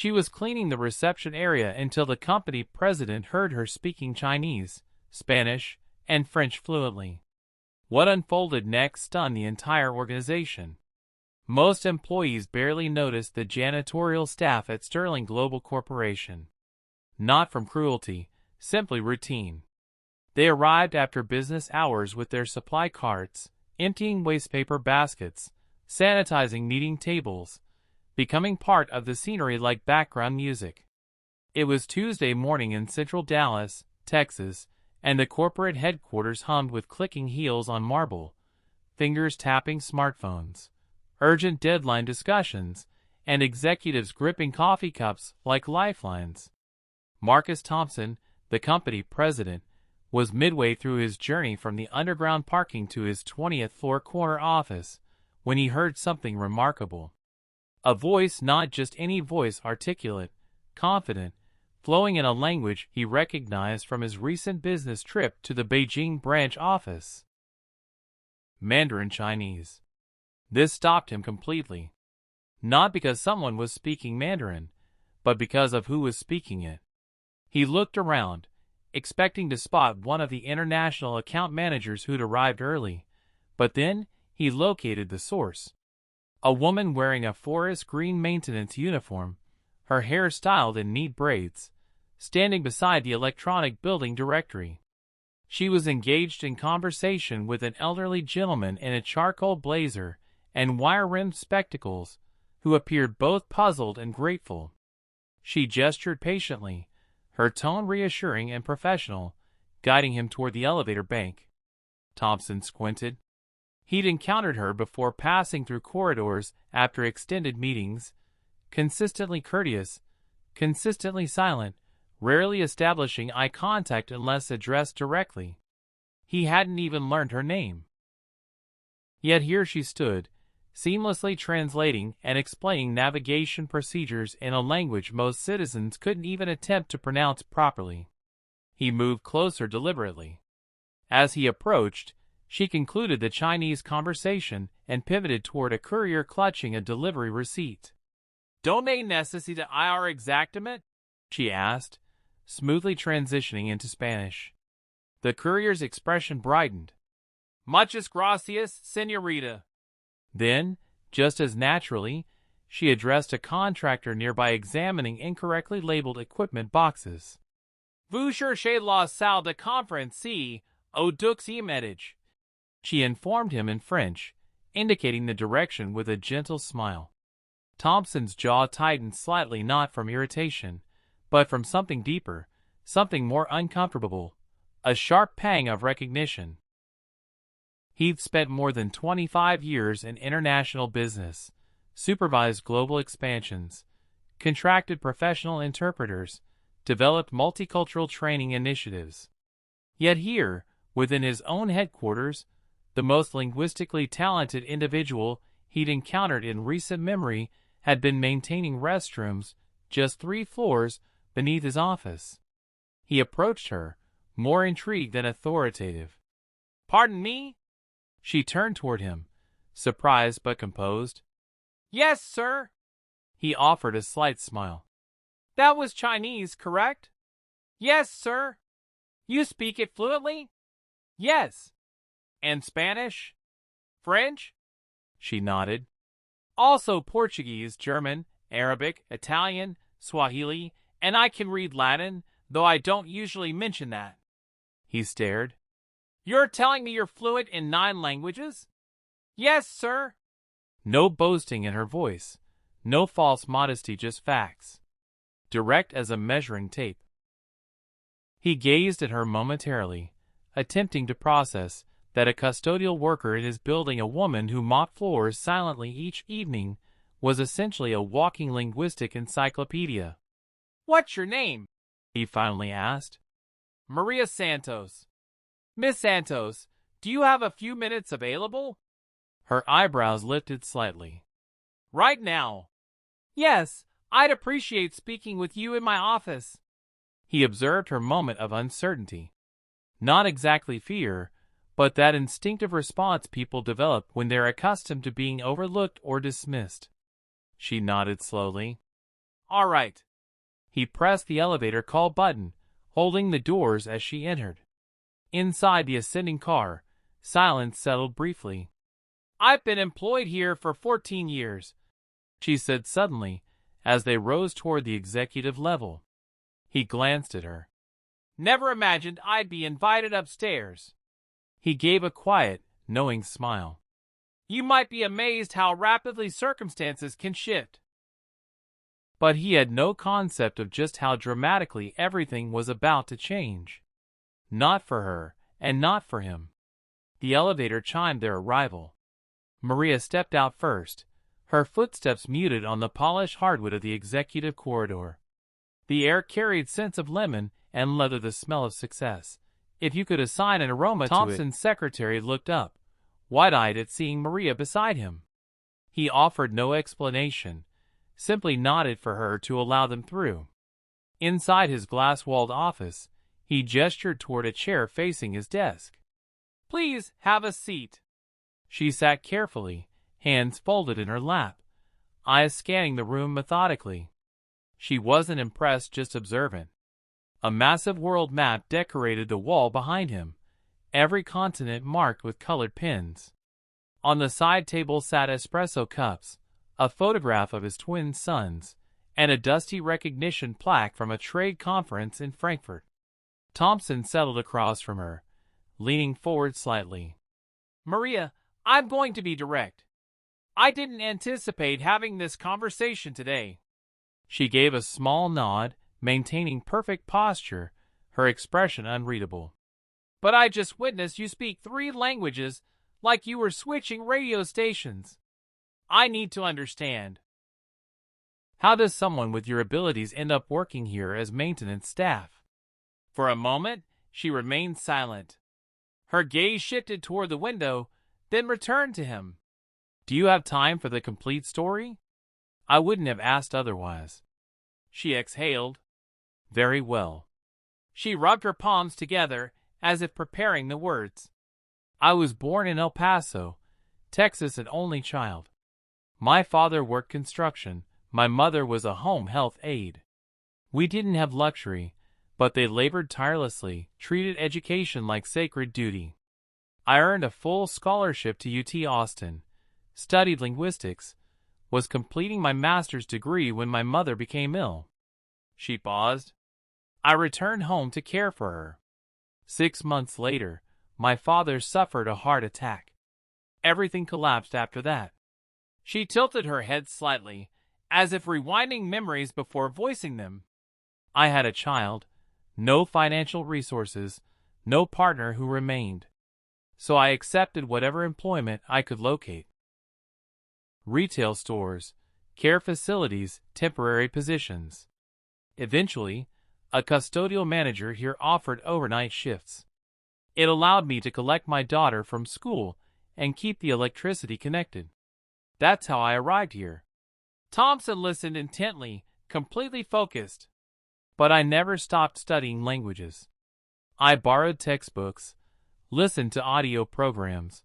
She was cleaning the reception area until the company president heard her speaking Chinese, Spanish, and French fluently. What unfolded next stunned the entire organization. Most employees barely noticed the janitorial staff at Sterling Global Corporation. Not from cruelty, simply routine. They arrived after business hours with their supply carts, emptying wastepaper baskets, sanitizing meeting tables, becoming part of the scenery like background music. It was Tuesday morning in central Dallas, Texas, and the corporate headquarters hummed with clicking heels on marble, fingers tapping smartphones, urgent deadline discussions, and executives gripping coffee cups like lifelines. Marcus Thompson, the company president, was midway through his journey from the underground parking to his 20th floor corner office when he heard something remarkable. A voice, not just any voice, articulate, confident, flowing in a language he recognized from his recent business trip to the Beijing branch office. Mandarin Chinese. This stopped him completely. Not because someone was speaking Mandarin, but because of who was speaking it. He looked around, expecting to spot one of the international account managers who'd arrived early, but then he located the source. A woman wearing a forest green maintenance uniform, her hair styled in neat braids, standing beside the electronic building directory. She was engaged in conversation with an elderly gentleman in a charcoal blazer and wire-rimmed spectacles, who appeared both puzzled and grateful. She gestured patiently, her tone reassuring and professional, guiding him toward the elevator bank. Thompson squinted. He'd encountered her before passing through corridors after extended meetings, consistently courteous, consistently silent, rarely establishing eye contact unless addressed directly. He hadn't even learned her name. Yet here she stood, seamlessly translating and explaining navigation procedures in a language most citizens couldn't even attempt to pronounce properly. He moved closer deliberately. As he approached, she concluded the Chinese conversation and pivoted toward a courier clutching a delivery receipt. "Donde necesita ir exactamente?" she asked, smoothly transitioning into Spanish. The courier's expression brightened. "Muchas gracias, señorita." Then, just as naturally, she addressed a contractor nearby examining incorrectly labeled equipment boxes. "Vous cherchez la salle de conférence au deuxième étage," she informed him in French, indicating the direction with a gentle smile. Thompson's jaw tightened slightly, not from irritation, but from something deeper, something more uncomfortable, a sharp pang of recognition. He'd spent more than 25 years in international business, supervised global expansions, contracted professional interpreters, developed multicultural training initiatives. Yet here, within his own headquarters, the most linguistically talented individual he'd encountered in recent memory had been maintaining restrooms just 3 floors beneath his office. He approached her, more intrigued than authoritative. "Pardon me?" She turned toward him, surprised but composed. "Yes, sir." He offered a slight smile. "That was Chinese, correct?" "Yes, sir." "You speak it fluently?" "Yes." "And Spanish?" "French?" She nodded. "Also Portuguese, German, Arabic, Italian, Swahili, and I can read Latin, though I don't usually mention that." He stared. "You're telling me you're fluent in 9 languages?" "Yes, sir." No boasting in her voice, no false modesty, just facts. Direct as a measuring tape. He gazed at her momentarily, attempting to process that a custodial worker in his building, a woman who mopped floors silently each evening, was essentially a walking linguistic encyclopedia. "What's your name?" he finally asked. "Maria Santos." "Miss Santos, do you have a few minutes available?" Her eyebrows lifted slightly. "Right now?" "Yes, I'd appreciate speaking with you in my office." He observed her moment of uncertainty. Not exactly fear, but that instinctive response people develop when they're accustomed to being overlooked or dismissed. She nodded slowly. All right. He pressed the elevator call button, holding the doors as she entered. Inside the ascending car, silence settled briefly. I've been employed here for 14 years, she said suddenly, as they rose toward the executive level. He glanced at her. Never imagined I'd be invited upstairs. He gave a quiet, knowing smile. You might be amazed how rapidly circumstances can shift. But he had no concept of just how dramatically everything was about to change. Not for her, and not for him. The elevator chimed their arrival. Maria stepped out first, her footsteps muted on the polished hardwood of the executive corridor. The air carried scents of lemon and leather, the smell of success. If you could assign an aroma to it. Thompson's secretary looked up, wide-eyed at seeing Maria beside him. He offered no explanation, simply nodded for her to allow them through. Inside his glass-walled office, he gestured toward a chair facing his desk. Please have a seat. She sat carefully, hands folded in her lap, eyes scanning the room methodically. She wasn't impressed, just observant. A massive world map decorated the wall behind him, every continent marked with colored pins. On the side table sat espresso cups, a photograph of his twin sons, and a dusty recognition plaque from a trade conference in Frankfurt. Thompson settled across from her, leaning forward slightly. Maria, I'm going to be direct. I didn't anticipate having this conversation today. She gave a small nod, maintaining perfect posture, her expression unreadable. But I just witnessed you speak 3 languages like you were switching radio stations. I need to understand. How does someone with your abilities end up working here as maintenance staff? For a moment, she remained silent. Her gaze shifted toward the window, then returned to him. Do you have time for the complete story? I wouldn't have asked otherwise. She exhaled. Very well. She rubbed her palms together as if preparing the words. I was born in El Paso, Texas, an only child. My father worked construction. My mother was a home health aide. We didn't have luxury, but they labored tirelessly, treated education like sacred duty. I earned a full scholarship to UT Austin, studied linguistics, was completing my master's degree when my mother became ill. She paused. I returned home to care for her. 6 months later, my father suffered a heart attack. Everything collapsed after that. She tilted her head slightly, as if rewinding memories before voicing them. I had a child, no financial resources, no partner who remained. So I accepted whatever employment I could locate. Retail stores, care facilities, temporary positions. Eventually, a custodial manager here offered overnight shifts. It allowed me to collect my daughter from school and keep the electricity connected. That's how I arrived here. Thompson listened intently, completely focused. But I never stopped studying languages. I borrowed textbooks, listened to audio programs,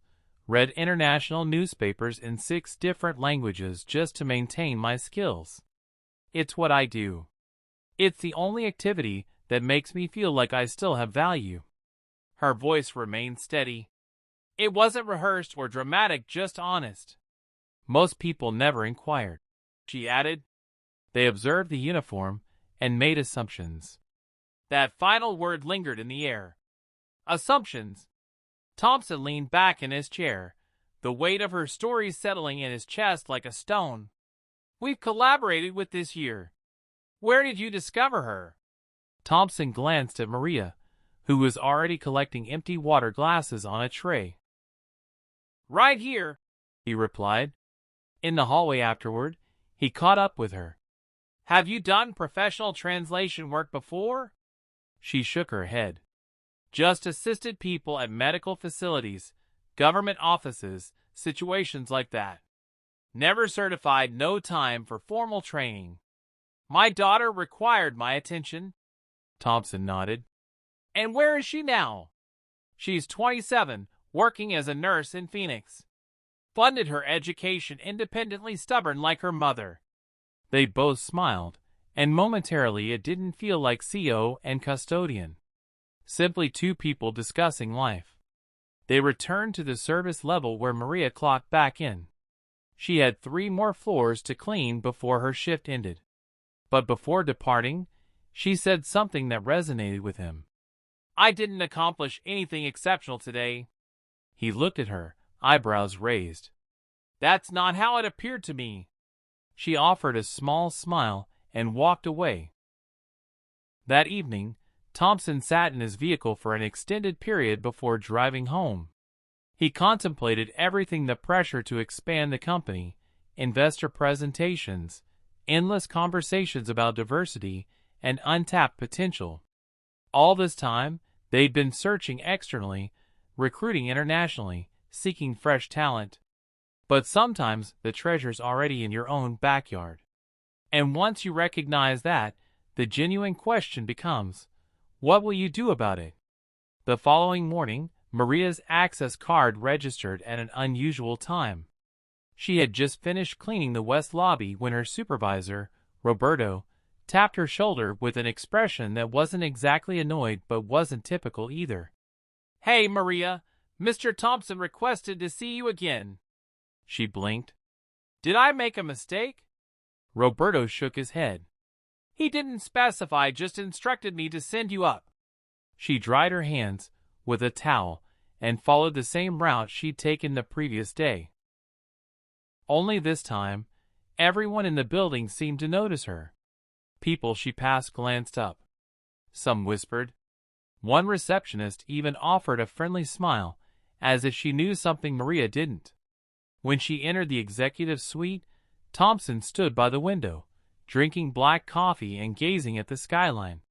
read international newspapers in 6 different languages just to maintain my skills. It's what I do. It's the only activity that makes me feel like I still have value. Her voice remained steady. It wasn't rehearsed or dramatic, just honest. Most people never inquired, she added. They observed the uniform and made assumptions. That final word lingered in the air. Assumptions. Thompson leaned back in his chair, the weight of her story settling in his chest like a stone. We've collaborated with this year. Where did you discover her? Thompson glanced at Maria, who was already collecting empty water glasses on a tray. Right here, he replied. In the hallway afterward, he caught up with her. Have you done professional translation work before? She shook her head. Just assisted people at medical facilities, government offices, situations like that. Never certified, no time for formal training. My daughter required my attention. Thompson nodded. And where is she now? She's 27, working as a nurse in Phoenix. Funded her education independently, stubborn like her mother. They both smiled, and momentarily it didn't feel like CO and custodian. Simply two people discussing life. They returned to the service level where Maria clocked back in. She had 3 more floors to clean before her shift ended. But before departing, she said something that resonated with him. "I didn't accomplish anything exceptional today." He looked at her, eyebrows raised. "That's not how it appeared to me." She offered a small smile and walked away. That evening, Thompson sat in his vehicle for an extended period before driving home. He contemplated everything: the pressure to expand the company, investor presentations, endless conversations about diversity, and untapped potential. All this time, they'd been searching externally, recruiting internationally, seeking fresh talent. But sometimes the treasure's already in your own backyard. And once you recognize that, the genuine question becomes, what will you do about it? The following morning, Maria's access card registered at an unusual time. She had just finished cleaning the West Lobby when her supervisor, Roberto, tapped her shoulder with an expression that wasn't exactly annoyed but wasn't typical either. "Hey, Maria, Mr. Thompson requested to see you again." She blinked. "Did I make a mistake?" Roberto shook his head. "He didn't specify, just instructed me to send you up." She dried her hands with a towel and followed the same route she'd taken the previous day. Only this time, everyone in the building seemed to notice her. People she passed glanced up. Some whispered. One receptionist even offered a friendly smile, as if she knew something Maria didn't. When she entered the executive suite, Thompson stood by the window, drinking black coffee and gazing at the skyline.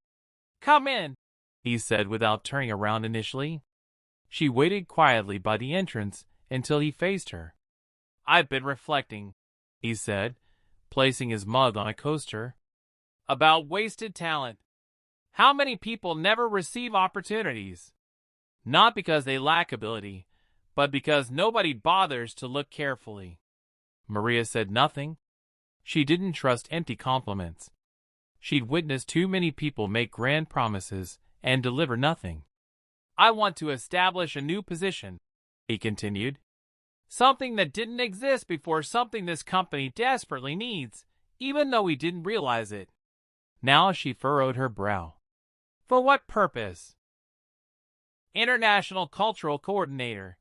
"Come in," he said without turning around initially. She waited quietly by the entrance until he faced her. "I've been reflecting," he said, placing his mug on a coaster, "about wasted talent. How many people never receive opportunities? Not because they lack ability, but because nobody bothers to look carefully." Maria said nothing. She didn't trust empty compliments. She'd witnessed too many people make grand promises and deliver nothing. "I want to establish a new position," he continued. "Something that didn't exist before, something this company desperately needs, even though we didn't realize it." Now she furrowed her brow. "For what purpose?" "International Cultural Coordinator.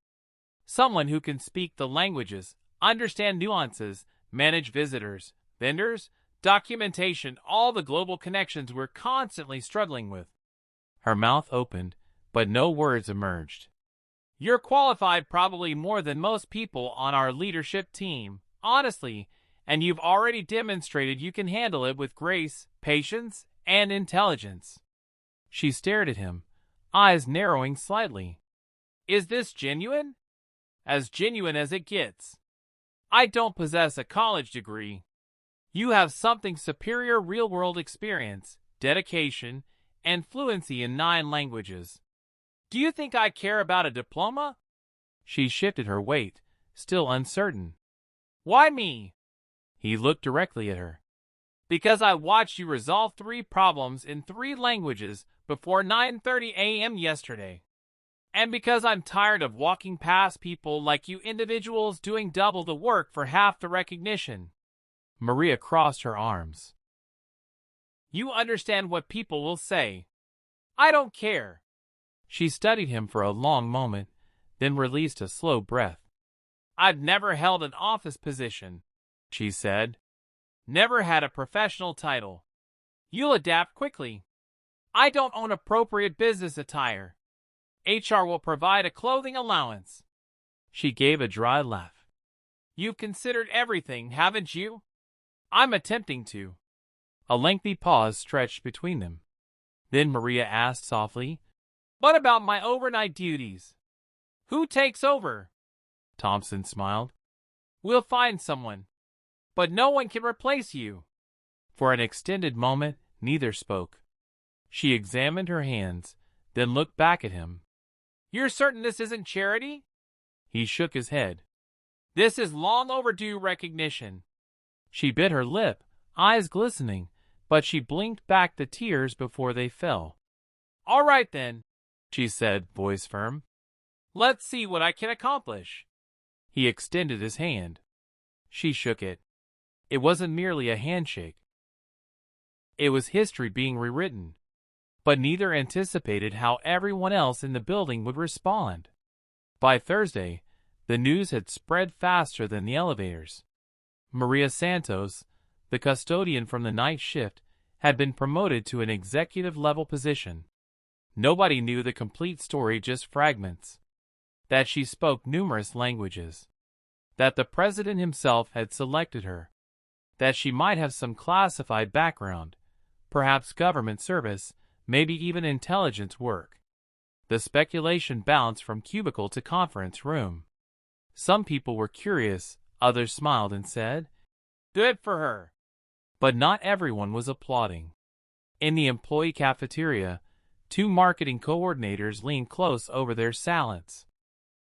Someone who can speak the languages, understand nuances, manage visitors, vendors, documentation, all the global connections we're constantly struggling with." Her mouth opened, but no words emerged. "You're qualified probably more than most people on our leadership team, honestly, and you've already demonstrated you can handle it with grace, patience, and intelligence." She stared at him, eyes narrowing slightly. "Is this genuine?" "As genuine as it gets. I don't possess a college degree. You have something superior: real-world experience, dedication, and fluency in 9 languages. Do you think I care about a diploma?" She shifted her weight, still uncertain. "Why me?" He looked directly at her. "Because I watched you resolve 3 problems in 3 languages before 9:30 a.m. yesterday. And because I'm tired of walking past people like you individuals doing double the work for half the recognition." Maria crossed her arms. "You understand what people will say. I don't care." She studied him for a long moment, then released a slow breath. "I've never held an office position," she said. "Never had a professional title. You'll adapt quickly. I don't own appropriate business attire. HR will provide a clothing allowance." She gave a dry laugh. "You've considered everything, haven't you?" "I'm attempting to." A lengthy pause stretched between them. Then Maria asked softly, "What about my overnight duties? Who takes over?" Thompson smiled. "We'll find someone. But no one can replace you." For an extended moment, neither spoke. She examined her hands, then looked back at him. "You're certain this isn't charity?" He shook his head. "This is long overdue recognition." She bit her lip, eyes glistening, but she blinked back the tears before they fell. "All right then," she said, voice firm. "Let's see what I can accomplish." He extended his hand. She shook it. It wasn't merely a handshake. It was history being rewritten. But neither anticipated how everyone else in the building would respond. By Thursday, the news had spread faster than the elevators. Maria Santos, the custodian from the night shift, had been promoted to an executive-level position. Nobody knew the complete story, just fragments. That she spoke numerous languages. That the president himself had selected her. That she might have some classified background, perhaps government service, maybe even intelligence work. The speculation bounced from cubicle to conference room. Some people were curious, others smiled and said, "Good for her." But not everyone was applauding. In the employee cafeteria, two marketing coordinators leaned close over their salads.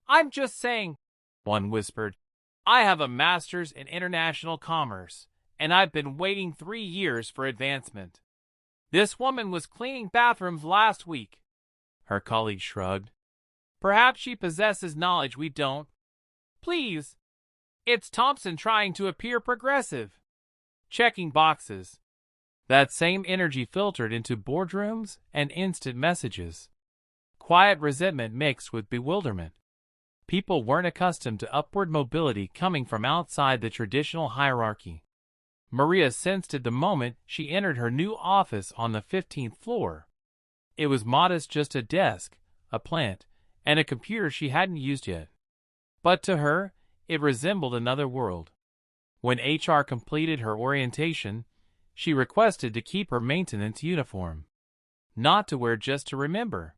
"I'm just saying," one whispered, "I have a master's in international commerce, and I've been waiting 3 years for advancement. This woman was cleaning bathrooms last week." Her colleague shrugged. "Perhaps she possesses knowledge we don't." "Please. It's Thompson trying to appear progressive. Checking boxes." That same energy filtered into boardrooms and instant messages. Quiet resentment mixed with bewilderment. People weren't accustomed to upward mobility coming from outside the traditional hierarchy. Maria sensed it the moment she entered her new office on the 15th floor. It was modest, just a desk, a plant, and a computer she hadn't used yet. But to her, it resembled another world. When HR completed her orientation, she requested to keep her maintenance uniform. Not to wear, just to remember.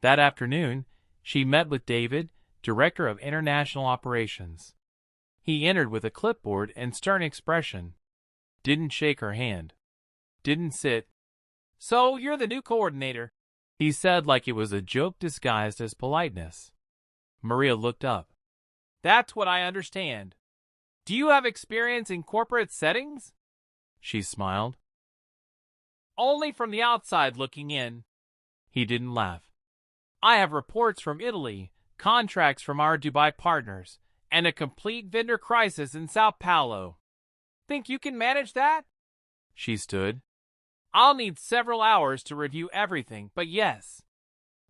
That afternoon, she met with David, Director of International Operations. He entered with a clipboard and stern expression. Didn't shake her hand. Didn't sit. "So you're the new coordinator," he said like it was a joke disguised as politeness. Maria looked up. "That's what I understand. Do you have experience in corporate settings?" She smiled. "Only from the outside looking in." He didn't laugh. "I have reports from Italy, contracts from our Dubai partners, and a complete vendor crisis in Sao Paulo. Think you can manage that?" She stood. "I'll need several hours to review everything, but yes."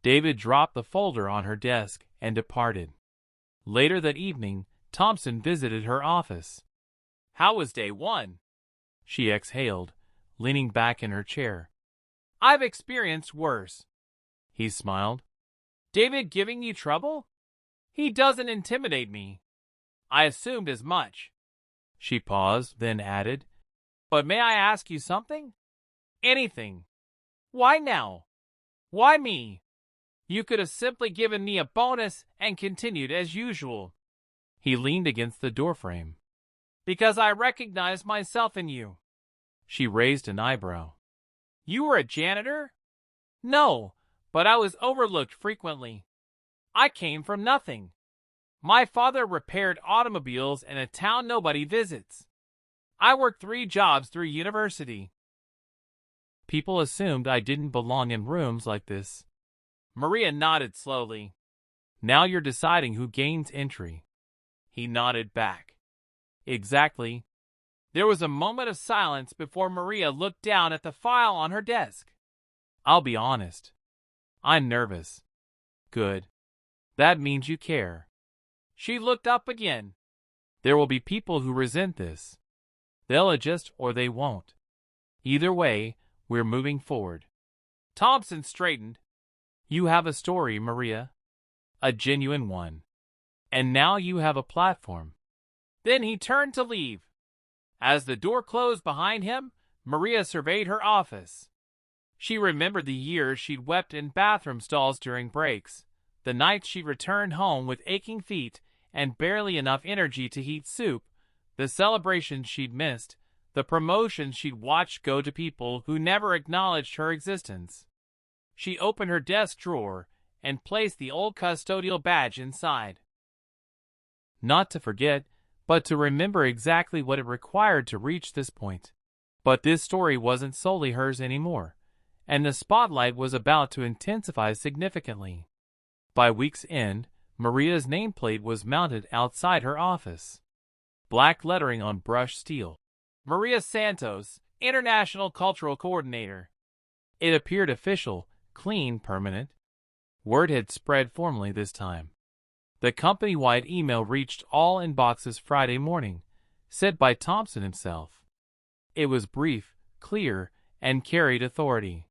David dropped the folder on her desk and departed. Later that evening, Thompson visited her office. "How was day 1? She exhaled, leaning back in her chair. "I've experienced worse." He smiled. "David giving you trouble?" "He doesn't intimidate me." "I assumed as much." She paused, then added, "But may I ask you something?" "Anything." "Why now? Why me? You could have simply given me a bonus and continued as usual." He leaned against the doorframe. "Because I recognize myself in you." She raised an eyebrow. "You were a janitor?" "No, but I was overlooked frequently. I came from nothing. My father repaired automobiles in a town nobody visits. I worked 3 jobs through university." People assumed I didn't belong in rooms like this. Maria nodded slowly. "Now you're deciding who gains entry." He nodded back. "Exactly." There was a moment of silence before Maria looked down at the file on her desk. "I'll be honest. I'm nervous." "Good. That means you care." She looked up again. "There will be people who resent this. They'll adjust or they won't. Either way, we're moving forward." Thompson straightened. "You have a story, Maria. A genuine one. And now you have a platform." Then he turned to leave. As the door closed behind him, Maria surveyed her office. She remembered the years she'd wept in bathroom stalls during breaks, the nights she returned home with aching feet and barely enough energy to heat soup, the celebrations she'd missed, the promotions she'd watched go to people who never acknowledged her existence. She opened her desk drawer and placed the old custodial badge inside. Not to forget, but to remember exactly what it required to reach this point. But this story wasn't solely hers anymore, and the spotlight was about to intensify significantly. By week's end, Maria's nameplate was mounted outside her office. Black lettering on brushed steel. Maria Santos, International Cultural Coordinator. It appeared official, clean, permanent. Word had spread formally this time. The company-wide email reached all inboxes Friday morning, sent by Thompson himself. It was brief, clear, and carried authority.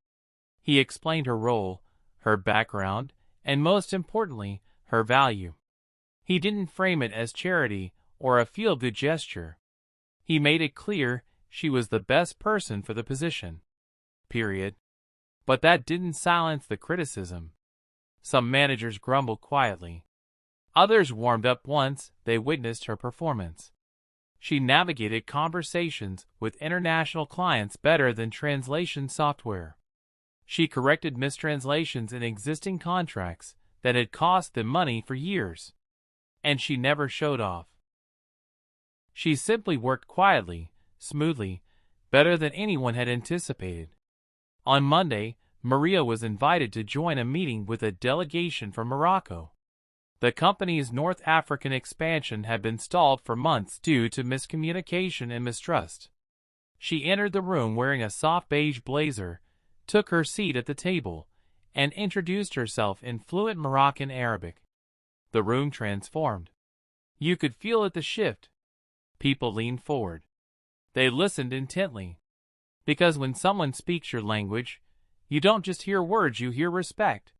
He explained her role, her background, and most importantly, her value. He didn't frame it as charity or a feel-good gesture. He made it clear she was the best person for the position. Period. But that didn't silence the criticism. Some managers grumbled quietly. Others warmed up once they witnessed her performance. She navigated conversations with international clients better than translation software. She corrected mistranslations in existing contracts that had cost them money for years. And she never showed off. She simply worked quietly, smoothly, better than anyone had anticipated. On Monday, Maria was invited to join a meeting with a delegation from Morocco. The company's North African expansion had been stalled for months due to miscommunication and mistrust. She entered the room wearing a soft beige blazer, took her seat at the table, and introduced herself in fluent Moroccan Arabic. The room transformed. You could feel it the shift. People leaned forward. They listened intently. Because when someone speaks your language, you don't just hear words, you hear respect.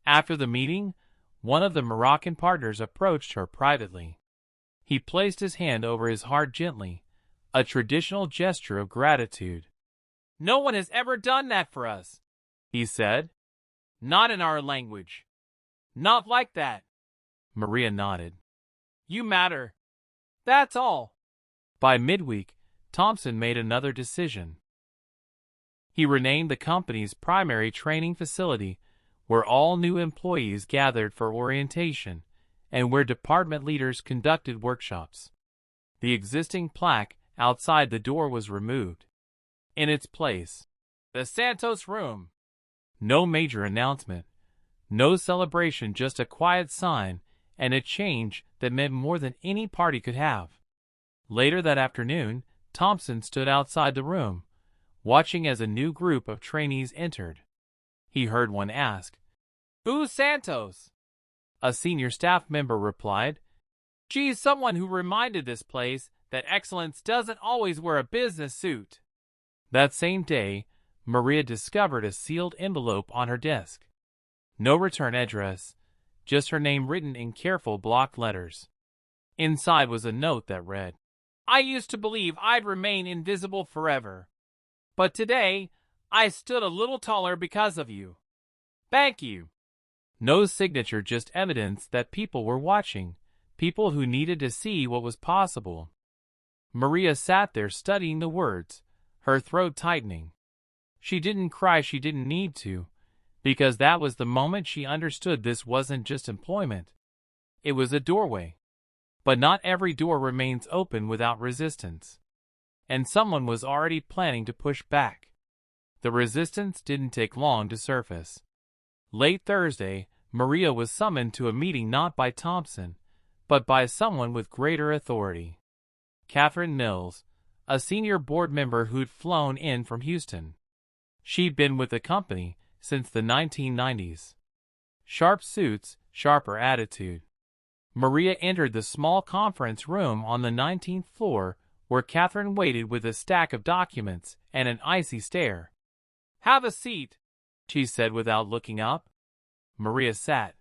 After the meeting, one of the Moroccan partners approached her privately. He placed his hand over his heart gently, a traditional gesture of gratitude. "No one has ever done that for us," he said. "Not in our language. Not like that." Maria nodded. "You matter. That's all." By midweek, Thompson made another decision. He renamed the company's primary training facility, where all new employees gathered for orientation and where department leaders conducted workshops. The existing plaque outside the door was removed. In its place, the Santos Room. No major announcement, no celebration, just a quiet sign and a change that meant more than any party could have. Later that afternoon, Thompson stood outside the room, watching as a new group of trainees entered. He heard one ask, "Who's Santos?" A senior staff member replied, "She's someone who reminded this place that excellence doesn't always wear a business suit." That same day, Maria discovered a sealed envelope on her desk. No return address, just her name written in careful block letters. Inside was a note that read, "I used to believe I'd remain invisible forever. But today, I stood a little taller because of you. Thank you." No signature, just evidence that people were watching, people who needed to see what was possible. Maria sat there studying the words, her throat tightening. She didn't cry, she didn't need to, because that was the moment she understood this wasn't just employment. It was a doorway. But not every door remains open without resistance. And someone was already planning to push back. The resistance didn't take long to surface. Late Thursday, Maria was summoned to a meeting not by Thompson, but by someone with greater authority. Catherine Mills, a senior board member who'd flown in from Houston. She'd been with the company since the 1990s. Sharp suits, sharper attitude. Maria entered the small conference room on the 19th floor where Catherine waited with a stack of documents and an icy stare. "Have a seat," she said without looking up. Maria sat.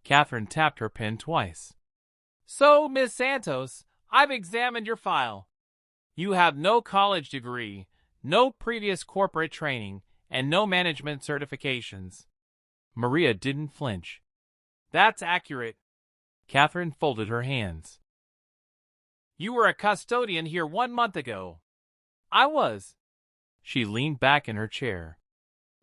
Catherine tapped her pen twice. "So, Miss Santos, I've examined your file. You have no college degree, no previous corporate training, and no management certifications." Maria didn't flinch. "That's accurate." Catherine folded her hands. "You were a custodian here 1 month ago." "I was." She leaned back in her chair.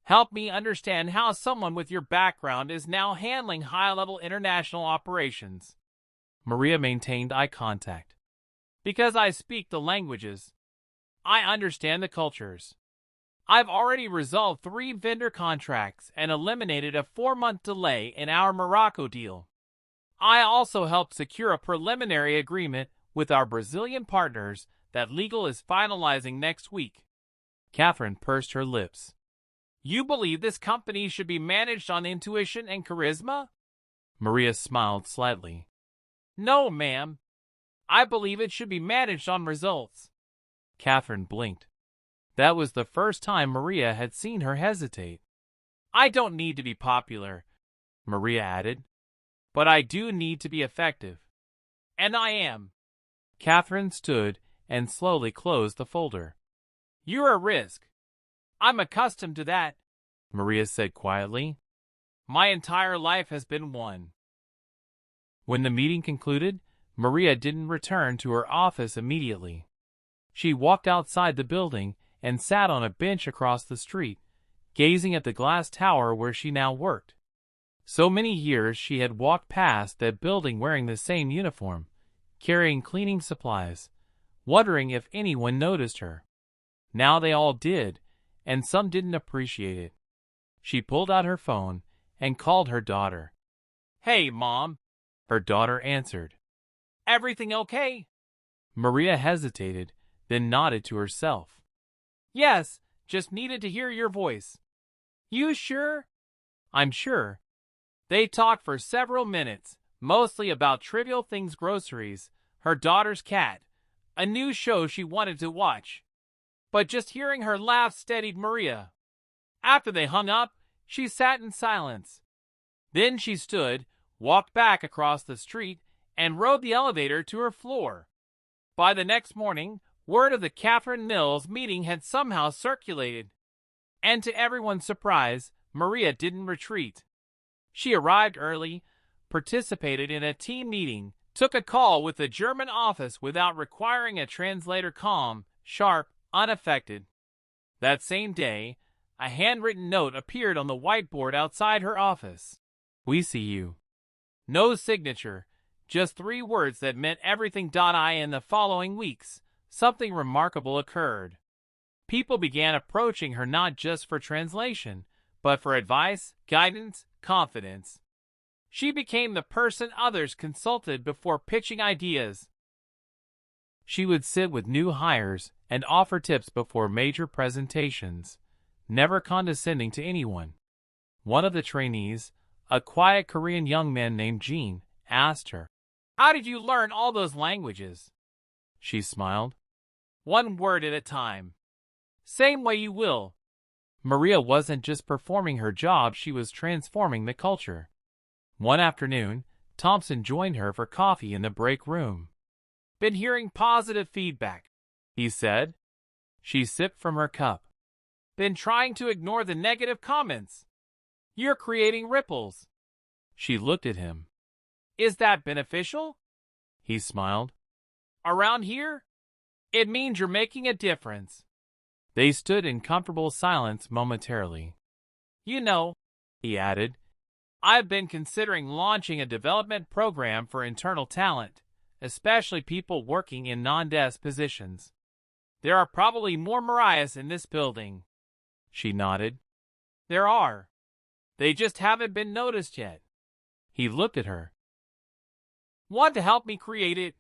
"Help me understand how someone with your background is now handling high-level international operations." Maria maintained eye contact. "Because I speak the languages." I understand the cultures. I've already resolved 3 vendor contracts and eliminated a 4-month delay in our Morocco deal. I also helped secure a preliminary agreement with our Brazilian partners that legal is finalizing next week. Catherine pursed her lips. You believe this company should be managed on intuition and charisma? Maria smiled slightly. No, ma'am. I believe it should be managed on results. Catherine blinked. That was the first time Maria had seen her hesitate. I don't need to be popular, Maria added, but I do need to be effective. And I am. Catherine stood and slowly closed the folder. You're a risk. I'm accustomed to that, Maria said quietly. My entire life has been one. When the meeting concluded, Maria didn't return to her office immediately. She walked outside the building and sat on a bench across the street, gazing at the glass tower where she now worked. So many years she had walked past that building wearing the same uniform, carrying cleaning supplies, wondering if anyone noticed her. Now they all did, and some didn't appreciate it. She pulled out her phone and called her daughter. Hey, Mom, her daughter answered. Everything okay? Maria hesitated, then nodded to herself. Yes, just needed to hear your voice. You sure? I'm sure. They talked for several minutes, mostly about trivial things, groceries, her daughter's cat, a new show she wanted to watch. But just hearing her laugh steadied Maria. After they hung up, she sat in silence. Then she stood, walked back across the street, and rode the elevator to her floor. By the next morning, word of the Catherine Mills meeting had somehow circulated. And to everyone's surprise, Maria didn't retreat. She arrived early, participated in a team meeting, took a call with the German office without requiring a translator, calm, sharp, unaffected. That same day, a handwritten note appeared on the whiteboard outside her office. We see you. No signature, just 3 words that meant everything. In the following weeks, something remarkable occurred. People began approaching her not just for translation, but for advice, guidance, confidence. She became the person others consulted before pitching ideas. She would sit with new hires and offer tips before major presentations, never condescending to anyone. One of the trainees, a quiet Korean young man named Jean, asked her, How did you learn all those languages? She smiled. 1 word at a time. Same way you will. Maria wasn't just performing her job, she was transforming the culture. One afternoon, Thompson joined her for coffee in the break room. Been hearing positive feedback, he said. She sipped from her cup. Been trying to ignore the negative comments. You're creating ripples. She looked at him. Is that beneficial? He smiled. Around here? It means you're making a difference. They stood in comfortable silence momentarily. You know, he added, I've been considering launching a development program for internal talent, especially people working in non-desk positions. There are probably more Marias in this building. She nodded. There are. They just haven't been noticed yet. He looked at her. Want to help me create it?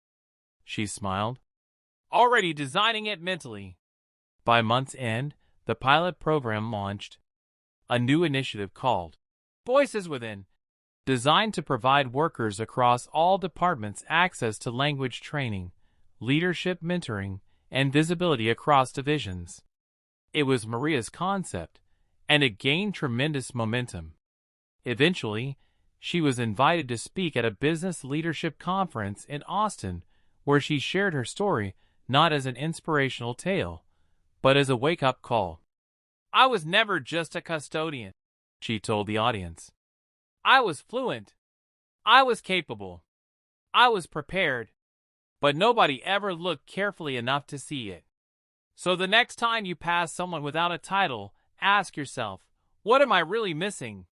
She smiled. Already designing it mentally. By month's end, the pilot program launched. A new initiative called Voices Within, designed to provide workers across all departments access to language training, leadership mentoring, and visibility across divisions. It was Maria's concept, and it gained tremendous momentum. Eventually, she was invited to speak at a business leadership conference in Austin, where she shared her story not as an inspirational tale, but as a wake-up call. I was never just a custodian, she told the audience. I was fluent. I was capable. I was prepared. But nobody ever looked carefully enough to see it. So the next time you pass someone without a title, ask yourself, what am I really missing?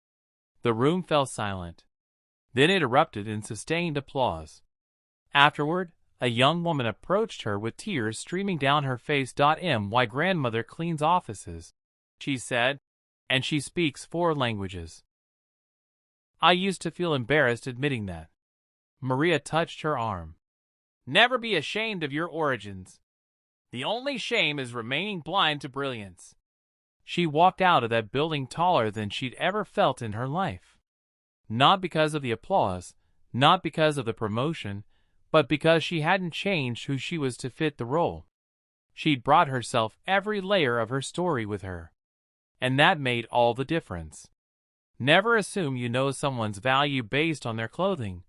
The room fell silent. Then it erupted in sustained applause. Afterward, A young woman approached her with tears streaming down her face. My grandmother cleans offices, she said, and she speaks 4 languages. I used to feel embarrassed admitting that. Maria touched her arm. Never be ashamed of your origins. The only shame is remaining blind to brilliance. She walked out of that building taller than she'd ever felt in her life. Not because of the applause, not because of the promotion, but because she hadn't changed who she was to fit the role. She'd brought herself every layer of her story with her. And that made all the difference. Never assume you know someone's value based on their clothing,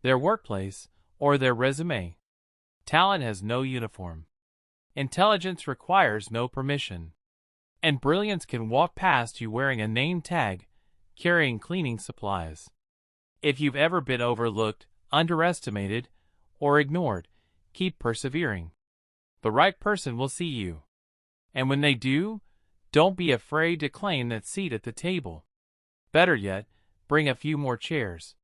their workplace, or their resume. Talent has no uniform. Intelligence requires no permission. And brilliance can walk past you wearing a name tag, carrying cleaning supplies. If you've ever been overlooked, underestimated, or ignored, keep persevering. The right person will see you. And when they do, don't be afraid to claim that seat at the table. Better yet, bring a few more chairs.